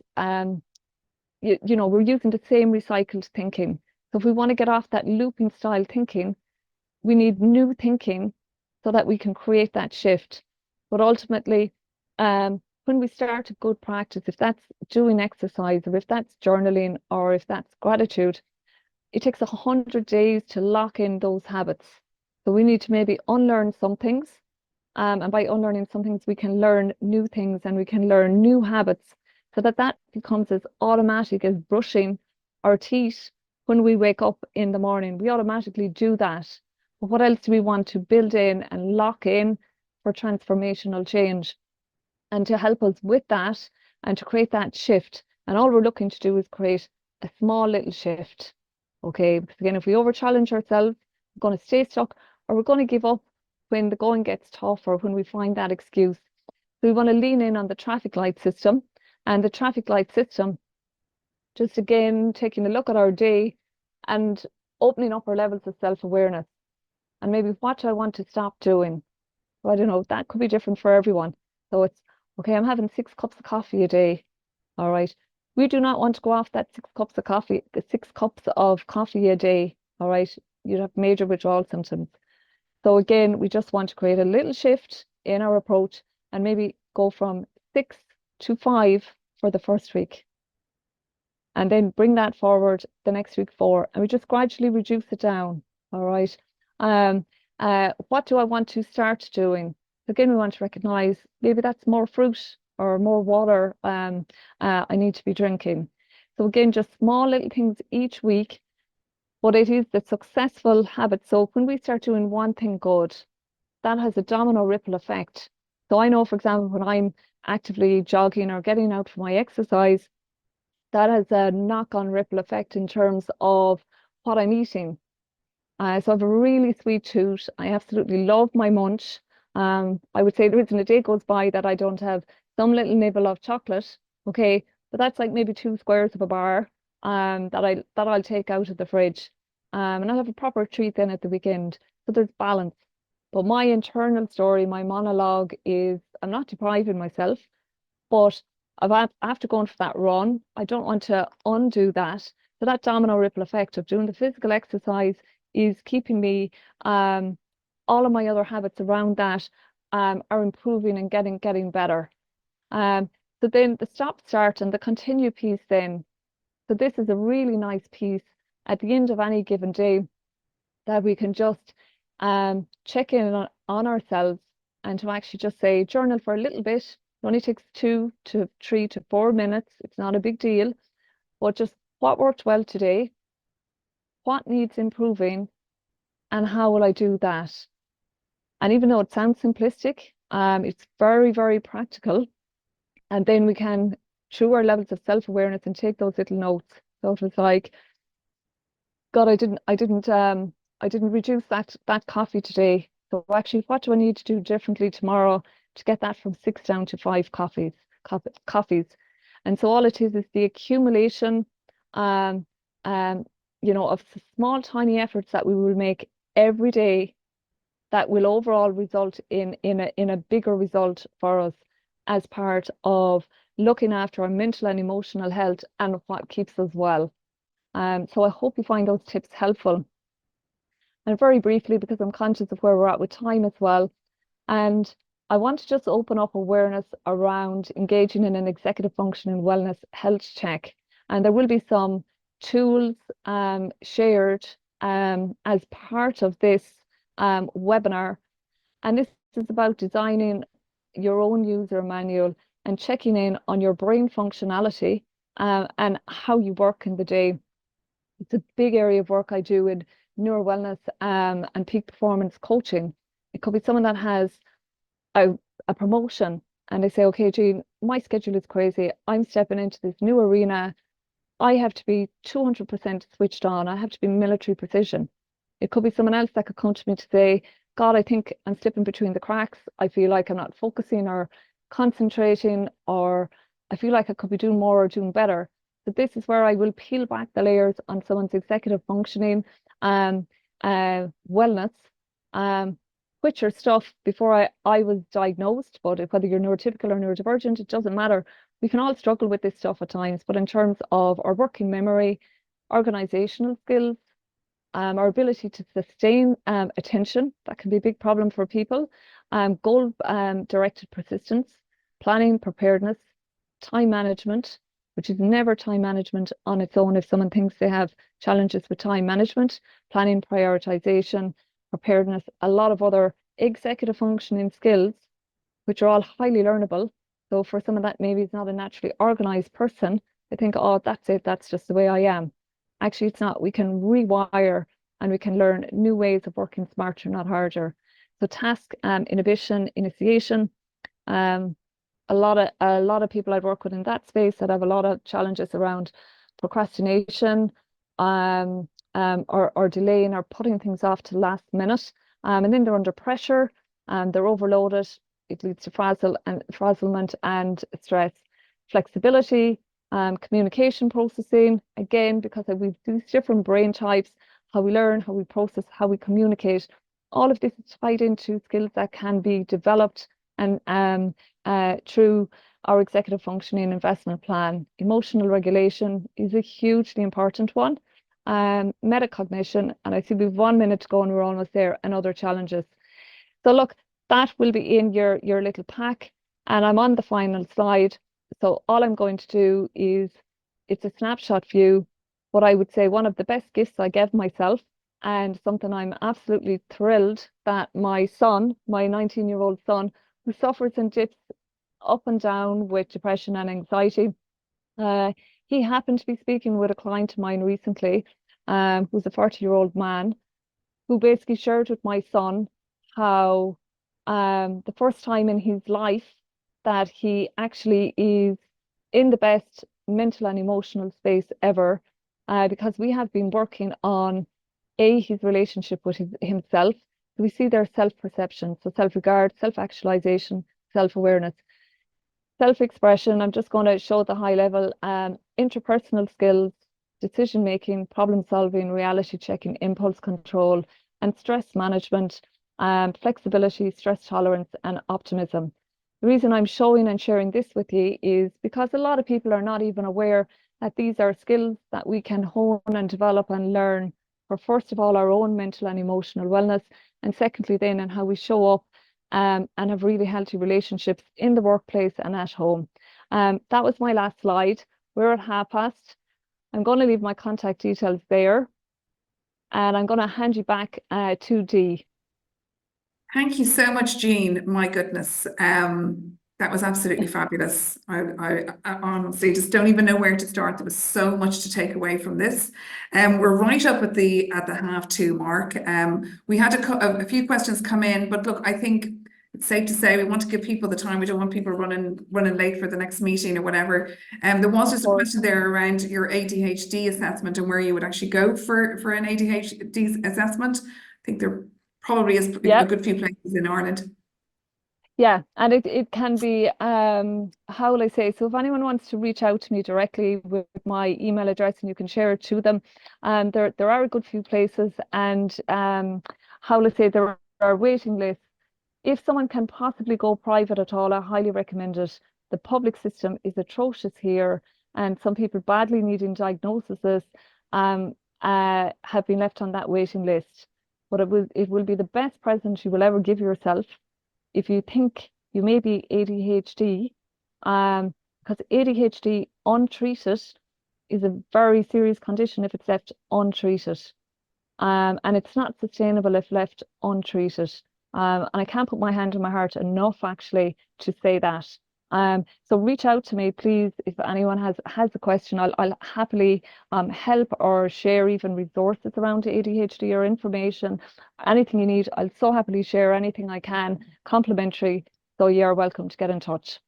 you know, we're using the same recycled thinking. So if we want to get off that looping style thinking, we need new thinking so that we can create that shift. But ultimately, when we start a good practice, if that's doing exercise or if that's journaling or if that's gratitude, it takes 100 days to lock in those habits. So we need to maybe unlearn some things. And by unlearning some things, we can learn new things and we can learn new habits so that that becomes as automatic as brushing our teeth when we wake up in the morning. We automatically do that. But what else do we want to build in and lock in for transformational change? And to help us with that and to create that shift. And all we're looking to do is create a small little shift. Okay, because again, if we over challenge ourselves, we're going to stay stuck or we're going to give up when the going gets tough or when we find that excuse. So we want to lean in on the traffic light system. And the traffic light system, just again, taking a look at our day and opening up our levels of self-awareness. And maybe what do I want to stop doing? Well, I don't know, that could be different for everyone. So it's, okay, I'm having 6 cups of coffee a day. All right. We do not want to go off that 6 cups of coffee, the 6 cups of coffee a day. All right. You'd have major withdrawal symptoms. So again, we just want to create a little shift in our approach and maybe go from 6 to 5 for the first week. And then bring that forward the next week 4. And we just gradually reduce it down. All right. What do I want to start doing? Again, we want to recognize maybe that's more fruit or more water I need to be drinking. So again, just small little things each week. But it is the successful habit. So when we start doing one thing good, that has a domino ripple effect. So I know, for example, when I'm actively jogging or getting out for my exercise, that has a knock-on ripple effect in terms of what I'm eating. So I have a really sweet tooth. I absolutely love my munch. I would say there isn't a day goes by that I don't have some little nibble of chocolate. Okay, but that's like maybe 2 squares of a bar that I'll take out of the fridge. And I'll have a proper treat then at the weekend. So there's balance. But my internal story, my monologue is I'm not depriving myself, but after going for that run, I don't want to undo that. So that domino ripple effect of doing the physical exercise is keeping me, all of my other habits around that are improving and getting better. So then the stop, start and the continue piece then. So this is a really nice piece at the end of any given day that we can just check in on ourselves and to actually just say journal for a little bit. It only takes 2 to 3 to 4 minutes. It's not a big deal, but just what worked well today, what needs improving, and how will I do that? And even though it sounds simplistic, it's very, very practical. And then we can, through our levels of self-awareness, and take those little notes. So it was like, God, I didn't reduce that coffee today. So actually, what do I need to do differently tomorrow to get that from 6 down to 5 coffees? And so all it is the accumulation, you know, of small, tiny efforts that we will make every day that will overall result in a bigger result for us as part of looking after our mental and emotional health and what keeps us well. So I hope you find those tips helpful. And very briefly, because I'm conscious of where we're at with time as well, and I want to just open up awareness around engaging in an executive function and wellness health check. And there will be some tools shared as part of this webinar. And this is about designing your own user manual and checking in on your brain functionality and how you work in the day. It's a big area of work I do in neuro wellness and peak performance coaching. It could be someone that has a promotion and they say, okay, Jean, my schedule is crazy. I'm stepping into this new arena. I have to be 200% switched on. I have to be military precision. It could be someone else that could come to me to say, God, I think I'm slipping between the cracks. I feel like I'm not focusing or concentrating, or I feel like I could be doing more or doing better. So this is where I will peel back the layers on someone's executive functioning, wellness, which are stuff before I was diagnosed, but whether you're neurotypical or neurodivergent, it doesn't matter. We can all struggle with this stuff at times, but in terms of our working memory, organizational skills, our ability to sustain attention, that can be a big problem for people, goal directed persistence, planning, preparedness, time management, which is never time management on its own if someone thinks they have challenges with time management, planning, prioritization, preparedness, a lot of other executive functioning skills, which are all highly learnable. So for someone that maybe is not a naturally organized person, they think, oh, that's it, that's just the way I am. Actually, it's not. We can rewire and we can learn new ways of working smarter, not harder. So task inhibition, initiation, a lot of people I'd work with in that space that have a lot of challenges around procrastination, or delaying or putting things off to the last minute. And then they're under pressure and they're overloaded. It leads to frazzlement and stress. Flexibility, communication processing, again, because we've these different brain types, how we learn, how we process, how we communicate. All of this is tied into skills that can be developed and through our executive functioning investment plan. Emotional regulation is a hugely important one. Metacognition, and I see we've 1 minute to go and we're almost there, and other challenges. So look, that will be in your little pack, and I'm on the final slide. So all I'm going to do is, it's a snapshot view, but I would say one of the best gifts I gave myself, and something I'm absolutely thrilled that my son, my 19-year-old son, who suffers and dips up and down with depression and anxiety, he happened to be speaking with a client of mine recently, who's a 40-year-old man, who basically shared with my son how the first time in his life that he actually is in the best mental and emotional space ever, because we have been working on his relationship with himself. So we see their self-perception, so self-regard, self-actualization, self-awareness. Self-expression, I'm just going to show the high level, interpersonal skills, decision-making, problem-solving, reality checking, impulse control, and stress management, flexibility, stress tolerance, and optimism. The reason I'm showing and sharing this with you is because a lot of people are not even aware that these are skills that we can hone and develop and learn for, first of all, our own mental and emotional wellness, and secondly then in how we show up and have really healthy relationships in the workplace and at home. That was my last slide. We're at past. I'm going to leave my contact details there, and I'm going to hand you back to Dee. Thank you so much, Jean. My goodness, that was absolutely fabulous. I honestly just don't even know where to start. There was so much to take away from this. We're right up at the 2:30 mark. We had a few questions come in, but look, I think it's safe to say we want to give people the time. We don't want people running late for the next meeting or whatever. There was just a question there around your ADHD assessment and where you would actually go for an ADHD assessment. I think there probably is a good few places in Ireland. Yeah, and it can be, how will I say, so if anyone wants to reach out to me directly with my email address, and you can share it to them, there are a good few places, and how will I say, there are waiting lists. If someone can possibly go private at all, I highly recommend it. The public system is atrocious here, and some people badly needing diagnoses have been left on that waiting list. But it will be the best present you will ever give yourself if you think you may be ADHD, because ADHD untreated is a very serious condition if it's left untreated. And it's not sustainable if left untreated. And I can't put my hand on my heart enough actually to say that. So reach out to me, please, if anyone has a question. I'll happily help or share even resources around ADHD or information, anything you need. I'll so happily share anything I can, complimentary. So you're welcome to get in touch.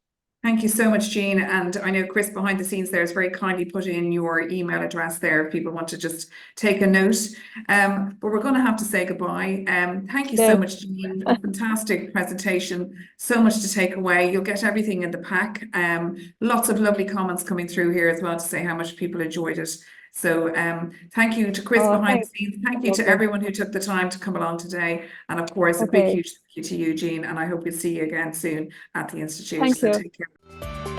Thank you so much, Jean. And I know Chris behind the scenes there has very kindly put in your email address there if people want to just take a note. But we're going to have to say goodbye. Thank you so much, Jean. A fantastic presentation. So much to take away. You'll get everything in the pack. Lots of lovely comments coming through here as well to say how much people enjoyed it. So thank you to Chris behind the scenes. Thank you to everyone who took the time to come along today. And of course, a big, huge thank you to you, Jean. And I hope we'll see you again soon at the Institute. Thank you. Take care.